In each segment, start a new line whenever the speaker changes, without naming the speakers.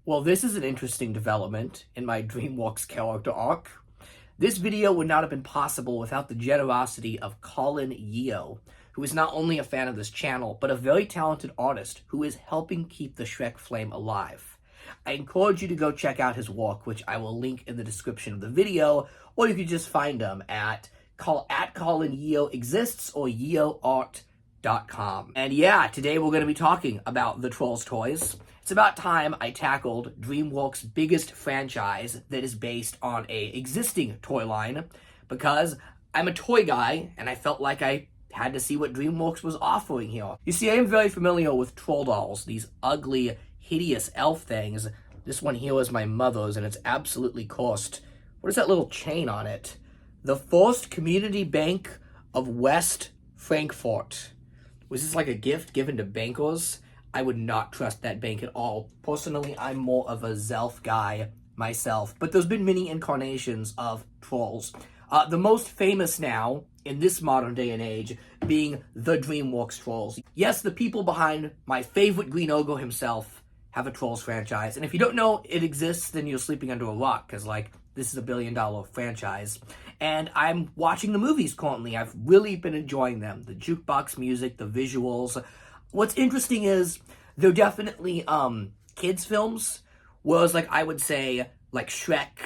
Well, this is an interesting development in my Dreamworks character arc. This video would not have been possible without the generosity of Colin Yeo, who is not only a fan of this channel, but a very talented artist who is helping keep the Shrek flame alive. I encourage you to go check out his work, which I will link in the description of the video, or you can just find him at Colin Yeo Exists or yeoart.com. And yeah, today we're going to be talking about the Trolls toys. It's about time I tackled Dreamworks' biggest franchise that is based on a existing toy line, because I'm a toy guy and I felt like I had to see what Dreamworks was offering here. You see, I am very familiar with troll dolls, these ugly, hideous elf things. This one here is my mother's and it's absolutely cursed. What is that little chain on it? The First Community Bank of West Frankfurt. Was this like a gift given to bankers? I would not trust that bank at all. Personally, I'm more of a Zelf guy myself, but there's been many incarnations of trolls. The most famous now, in this modern day and age, being the Dreamworks trolls. Yes, the people behind my favorite Green Ogre himself have a Trolls franchise, and if you don't know it exists, then you're sleeping under a rock, because, like, this is a $1 billion franchise. And I'm watching the movies currently. I've really been enjoying them. The jukebox music, the visuals. What's interesting is they're definitely kids films, whereas like I would say like Shrek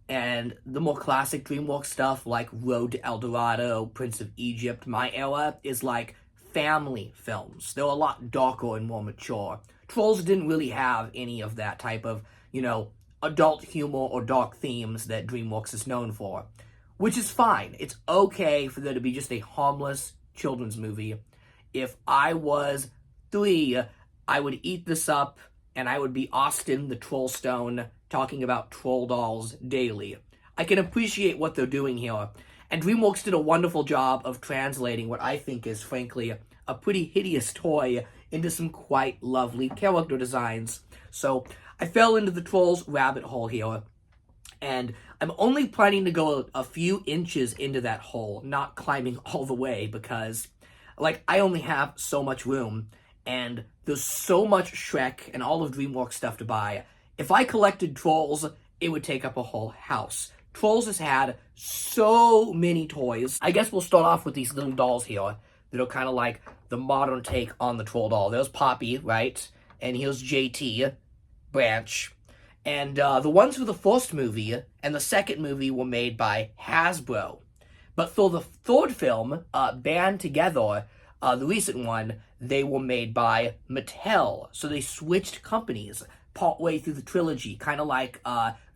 and the more classic Dreamworks stuff like Road to El Dorado, Prince of Egypt, my era is like family films. They're a lot darker and more mature. Trolls didn't really have any of that type of, adult humor or dark themes that Dreamworks is known for, which is fine. It's okay for there to be just a harmless children's movie. If I was 3, I would eat this up, and I would be Austin the Trollstone talking about troll dolls daily. I can appreciate what they're doing here, and Dreamworks did a wonderful job of translating what I think is, frankly, a pretty hideous toy into some quite lovely character designs. So I fell into the Trolls rabbit hole here, and I'm only planning to go a few inches into that hole, not climbing all the way, because, I only have so much room, and there's so much Shrek and all of Dreamworks stuff to buy. If I collected Trolls, it would take up a whole house. Trolls has had so many toys. I guess we'll start off with these little dolls here that are kind of like the modern take on the troll doll. There's Poppy, right? And here's JT, Branch. And the ones for the first movie and the second movie were made by Hasbro. But for the third film, Band Together, the recent one, they were made by Mattel. So they switched companies partway through the trilogy, kind of like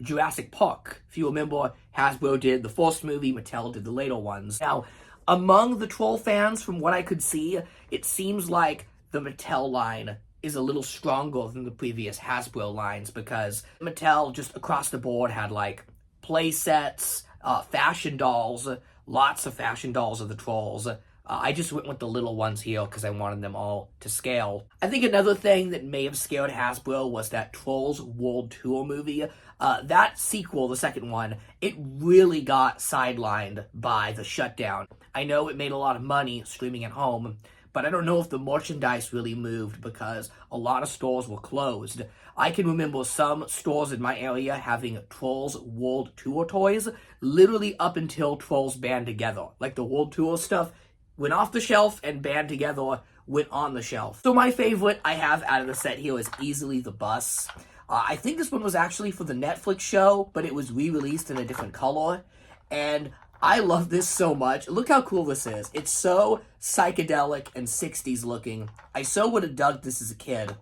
Jurassic Park. If you remember, Hasbro did the first movie, Mattel did the later ones. Now, among the troll fans, from what I could see, it seems like the Mattel line is a little stronger than the previous Hasbro lines, because Mattel just across the board had like playsets, fashion dolls, lots of fashion dolls of the trolls. I just went with the little ones here because I wanted them all to scale. I think another thing that may have scared Hasbro was that Trolls World Tour movie. That sequel, the second one, it really got sidelined by the shutdown. I know it made a lot of money streaming at home, but I don't know if the merchandise really moved because a lot of stores were closed. I can remember some stores in my area having Trolls World Tour toys literally up until Trolls Band Together. Like the World Tour stuff went off the shelf and Band Together went on the shelf. So my favorite I have out of the set here is easily the bus. I think this one was actually for the Netflix show, but it was re-released in a different color. And I love this so much. Look how cool this is. It's so psychedelic and 60s looking. I so would have dug this as a kid.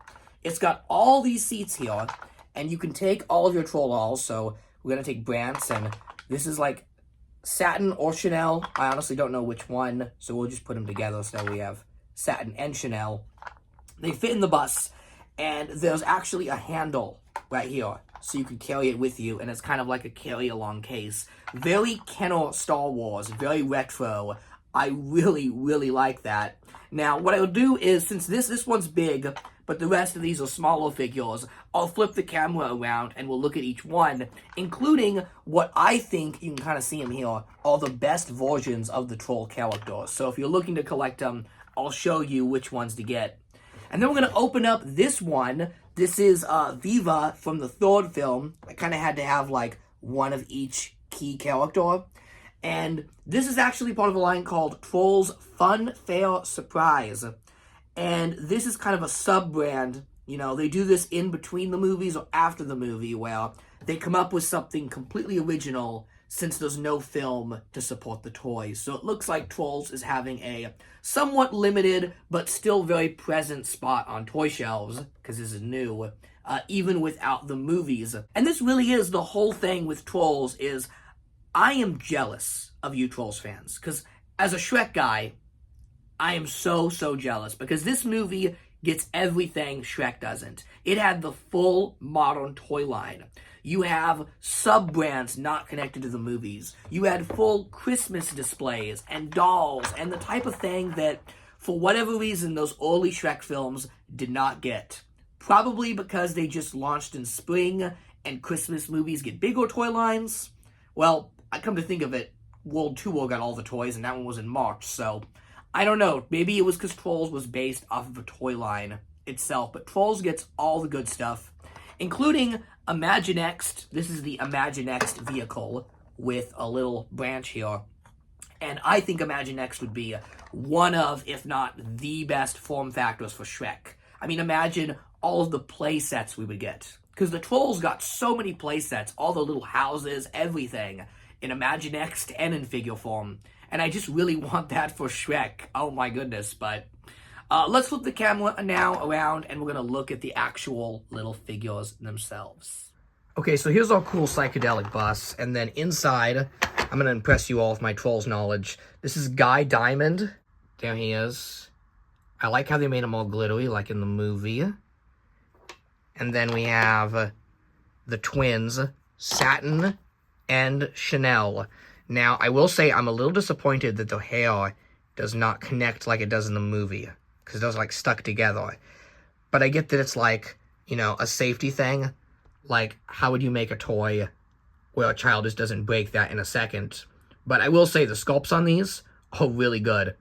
It's got all these seats here, and you can take all of your troll dolls. So we're going to take Brant's, and this is like Satin or Chanel. I honestly don't know which one, so we'll just put them together. So we have Satin and Chanel. They fit in the bus, and there's actually a handle right here, so you can carry it with you, and it's kind of like a carry-along case. Very Kenner Star Wars, very retro. I really, really like that. Now, what I'll do is, since this one's big, but the rest of these are smaller figures, I'll flip the camera around and we'll look at each one, including what I think, you can kind of see them here, are the best versions of the troll characters. So if you're looking to collect them, I'll show you which ones to get. And then we're going to open up this one This is Viva from the third film. I kind of had to have like one of each key character. And this is actually part of a line called Trolls Fun Fair Surprise. And this is kind of a sub-brand. You know, they do this in between the movies or after the movie where they come up with something completely original since there's no film to support the toys. So it looks like Trolls is having a somewhat limited but still very present spot on toy shelves, because this is new, even without the movies. And this really is the whole thing with Trolls is I am jealous of you Trolls fans, because as a Shrek guy, I am so jealous, because this movie gets everything Shrek doesn't. It had the full modern toy line. You have sub-brands not connected to the movies. You had full Christmas displays and dolls and the type of thing that, for whatever reason, those early Shrek films did not get. Probably because they just launched in spring and Christmas movies get bigger toy lines. Well, I come to think of it, World Tour got all the toys and that one was in March, so I don't know. Maybe it was because Trolls was based off of a toy line itself, but Trolls gets all the good stuff, including Imaginext. This is the Imaginext vehicle with a little branch here. And I think Imaginext would be one of, if not the best form factors for Shrek. I mean, imagine all of the play sets we would get. Because the Trolls got so many play sets, all the little houses, everything, in Imaginext and in figure form. And I just really want that for Shrek. Oh my goodness, but let's flip the camera now around and we're going to look at the actual little figures themselves. Okay, so here's our cool psychedelic bus, and then inside, I'm going to impress you all with my Trolls knowledge. This is Guy Diamond. There he is. I like how they made him all glittery, like in the movie. And then we have the twins, Satin and Chanel. Now, I will say I'm a little disappointed that their hair does not connect like it does in the movie, because those are like stuck together. But I get that it's like, you know, a safety thing. Like, how would you make a toy where a child just doesn't break that in a second? But I will say the sculpts on these are really good.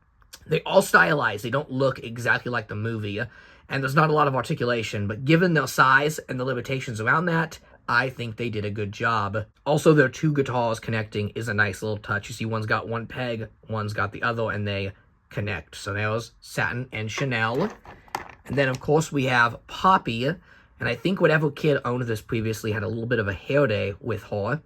They all stylized. They don't look exactly like the movie, and there's not a lot of articulation, but given their size and the limitations around that, I think they did a good job. Also, their two guitars connecting is a nice little touch. You see one's got one peg, one's got the other, and they connect. So there's Satin and Chanel. And then, of course, we have Poppy. And I think whatever kid owned this previously had a little bit of a hair day with her.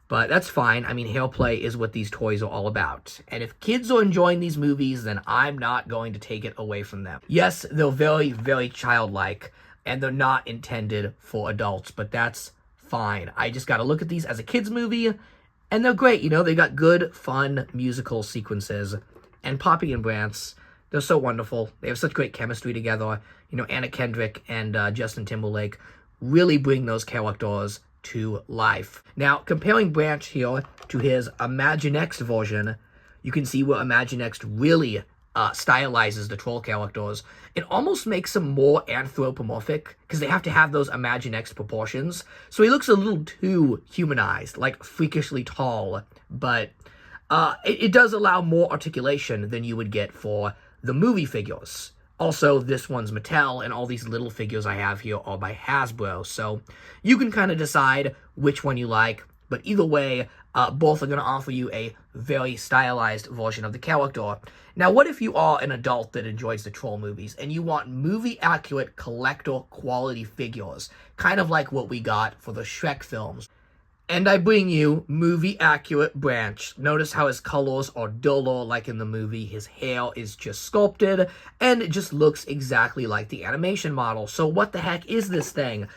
But that's fine. I mean, hair play is what these toys are all about. And if kids are enjoying these movies, then I'm not going to take it away from them. Yes, they're very childlike, and they're not intended for adults, but that's fine. I just gotta look at these as a kid's movie, and they're great. You know, they got good, fun musical sequences. And Poppy and Brance, they're so wonderful. They have such great chemistry together. You know, Anna Kendrick and Justin Timberlake really bring those characters to life. Now, comparing Branch here to his Imaginext version, you can see where Imaginext really stylizes the troll characters. It almost makes him more anthropomorphic, because they have to have those Imaginext proportions. So he looks a little too humanized, like freakishly tall, but it does allow more articulation than you would get for the movie figures. Also, this one's Mattel, and all these little figures I have here are by Hasbro, so you can kind of decide which one you like, but either way, both are going to offer you a very stylized version of the character. Now, what if you are an adult that enjoys the troll movies, and you want movie-accurate collector quality figures, kind of like what we got for the Shrek films? And I bring you movie-accurate Branch. Notice how his colors are duller like in the movie. His hair is just sculpted, and it just looks exactly like the animation model. So what the heck is this thing?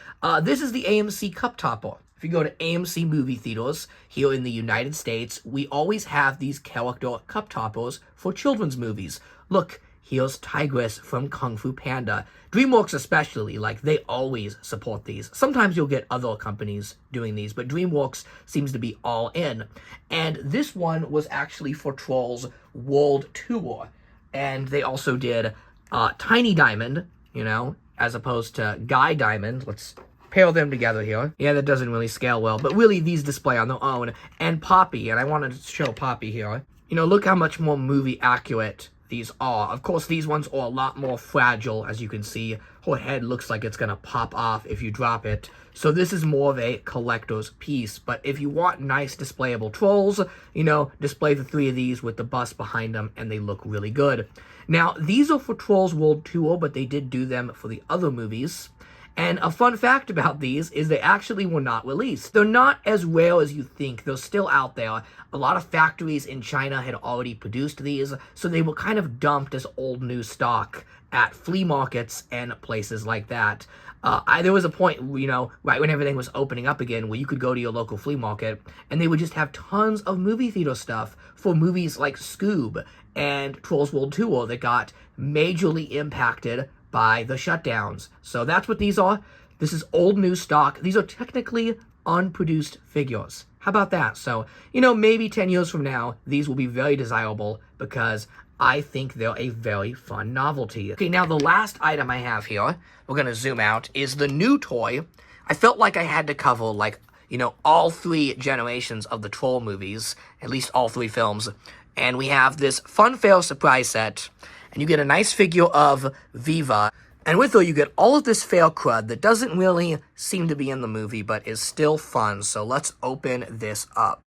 This is the AMC Cup Topper. If you go to AMC movie theaters here in the United States, we always have these character cup toppers for children's movies. Look, here's Tigress from Kung Fu Panda. Dreamworks especially, like, they always support these. Sometimes you'll get other companies doing these, but Dreamworks seems to be all in. And this one was actually for Trolls World Tour. And they also did Tiny Diamond, you know, as opposed to Guy Diamond. Let's pair them together here. Yeah, that doesn't really scale well, but really these display on their own. And Poppy, and I wanted to show Poppy here. You know, look how much more movie accurate these are. Of course, these ones are a lot more fragile, as you can see. Her head looks like it's gonna pop off if you drop it. So this is more of a collector's piece. But if you want nice displayable trolls, you know, display the 3 of these with the bust behind them, and they look really good. Now, these are for Trolls World Tour, but they did do them for the other movies. And a fun fact about these is they actually were not released. They're not as rare as you think. They're still out there. A lot of factories in China had already produced these, so they were kind of dumped as old new stock at flea markets and places like that. There was a point, you know, right when everything was opening up again, where you could go to your local flea market, and they would just have tons of movie theater stuff for movies like Scoob and Trolls World Tour that got majorly impacted by the shutdowns. So that's what these are. This is old new stock. These are technically unproduced figures. How about that? So, you know, maybe 10 years from now, these will be very desirable because I think they're a very fun novelty. Okay, now the last item I have here, we're going to zoom out, is the new toy. I felt like I had to cover, like, you know, all 3 generations of the Troll movies, at least all 3 films. And we have this Fun Fair surprise set. And you get a nice figure of Viva. And with her, you get all of this fair crud that doesn't really seem to be in the movie, but is still fun. So let's open this up.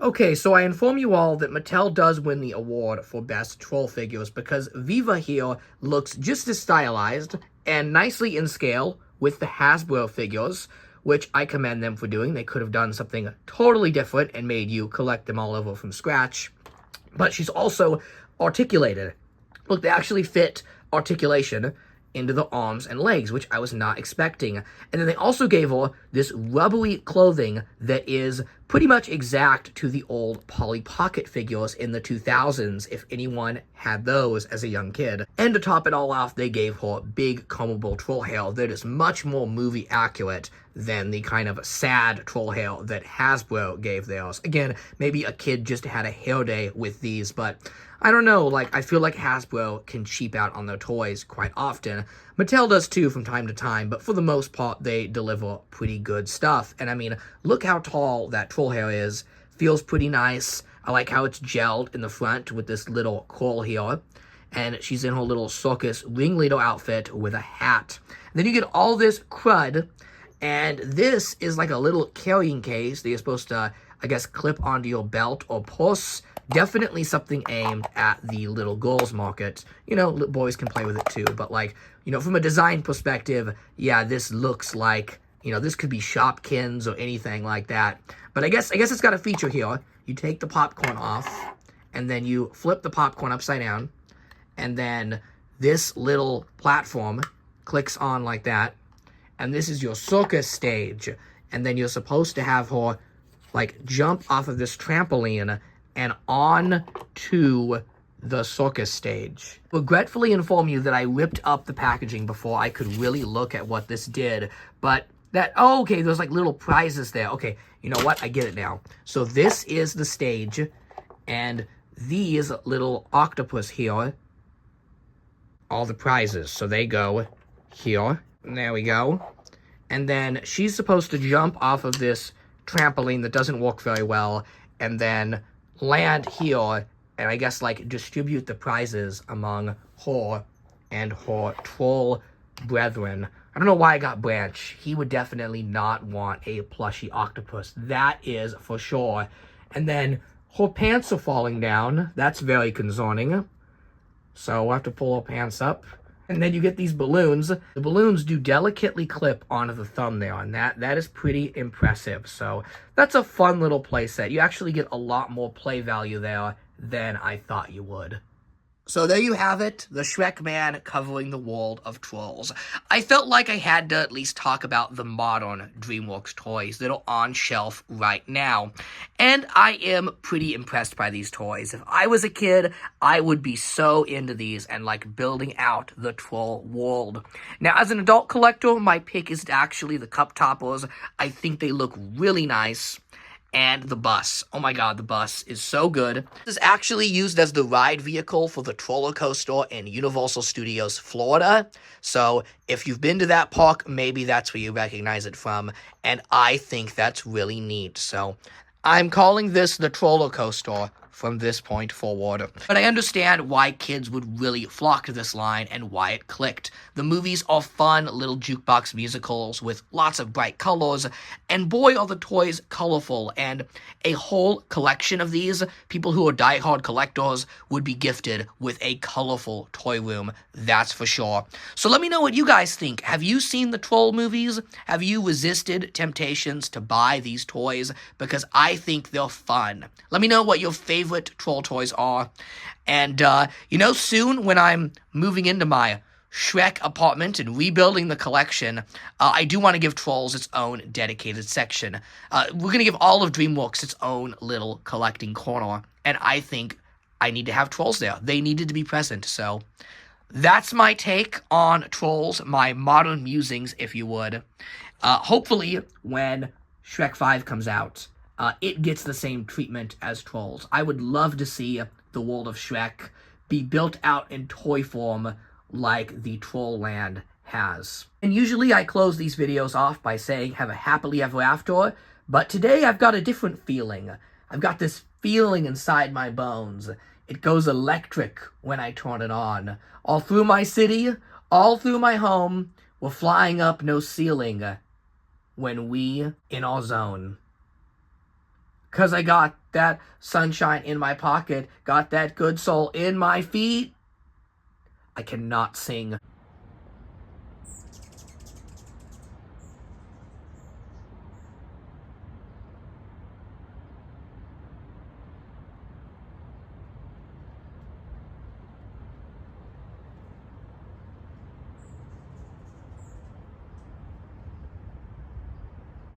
Okay, so I inform you all that Mattel does win the award for best troll figures because Viva here looks just as stylized and nicely in scale with the Hasbro figures, which I commend them for doing. They could have done something totally different and made you collect them all over from scratch. But she's also articulated. Look, they actually fit articulation into the arms and legs, which I was not expecting. And then they also gave her this rubbery clothing that is pretty much exact to the old Polly Pocket figures in the 2000s, if anyone had those as a young kid. And to top it all off, they gave her big combable troll hair that is much more movie accurate than the kind of sad troll hair that Hasbro gave theirs. Again, maybe a kid just had a hair day with these, but I don't know, like, I feel like Hasbro can cheap out on their toys quite often. Mattel does too from time to time, but for the most part, they deliver pretty good stuff. And I mean, look how tall that troll hair is. Feels pretty nice. I like how it's gelled in the front with this little coil here. And she's in her little circus ringleader outfit with a hat. And then you get all this crud, and this is like a little carrying case that you're supposed to, I guess, clip onto your belt or purse. Definitely something aimed at the little girls market. You know, boys can play with it too, but like, you know, from a design perspective, yeah, this looks like, you know, this could be Shopkins or anything like that. But I guess it's got a feature here. You take the popcorn off, and then you flip the popcorn upside down, and then this little platform clicks on like that, and this is your circus stage. And then you're supposed to have her, like, jump off of this trampoline and on to the circus stage. Regretfully inform you that I ripped up the packaging before I could really look at what this did, but that, oh, okay, there's like little prizes there. Okay, you know what? I get it now. So this is the stage, and these little octopus here, all the prizes. So they go here, and there we go. And then she's supposed to jump off of this trampoline that doesn't work very well, and then land here, and I guess, like, distribute the prizes among her and her troll brethren. I don't know why I got Branch. He would definitely not want a plushy octopus. That is for sure. And then her pants are falling down. That's very concerning. So we'll have to pull her pants up. And then you get these balloons. The balloons do delicately clip onto the thumb there, and that is pretty impressive. So that's a fun little play set. You actually get a lot more play value there than I thought you would. So there you have it, the Shrek man covering the world of trolls. I felt like I had to at least talk about the modern Dreamworks toys that are on shelf right now. And I am pretty impressed by these toys. If I was a kid, I would be so into these and like building out the troll world. Now, as an adult collector, my pick is actually the cup toppers. I think they look really nice. And the bus. Oh my god, the bus is so good. This is actually used as the ride vehicle for the Troller Coaster in Universal Studios Florida. So if you've been to that park, maybe that's where you recognize it from. And I think that's really neat. So I'm calling this the Troller Coaster from this point forward. But I understand why kids would really flock to this line and why it clicked. The movies are fun little jukebox musicals with lots of bright colors, and boy are the toys colorful, and a whole collection of these, people who are diehard collectors would be gifted with a colorful toy room, that's for sure. So let me know what you guys think. Have you seen the Troll movies? Have you resisted temptations to buy these toys? Because I think they're fun. Let me know what your favorite Troll toys are. And, soon when I'm moving into my Shrek apartment and rebuilding the collection, I do want to give Trolls its own dedicated section. We're going to give all of Dreamworks its own little collecting corner, and I think I need to have Trolls there. They needed to be present, so that's my take on Trolls, my modern musings, if you would. Hopefully, when Shrek 5 comes out, it gets the same treatment as Trolls. I would love to see the world of Shrek be built out in toy form like the Troll Land has. And usually I close these videos off by saying, have a happily ever after, but today I've got a different feeling. I've got this feeling inside my bones. It goes electric when I turn it on. All through my city, all through my home, we're flying up no ceiling when we in our zone. 'Cause I got that sunshine in my pocket, got that good soul in my feet. I cannot sing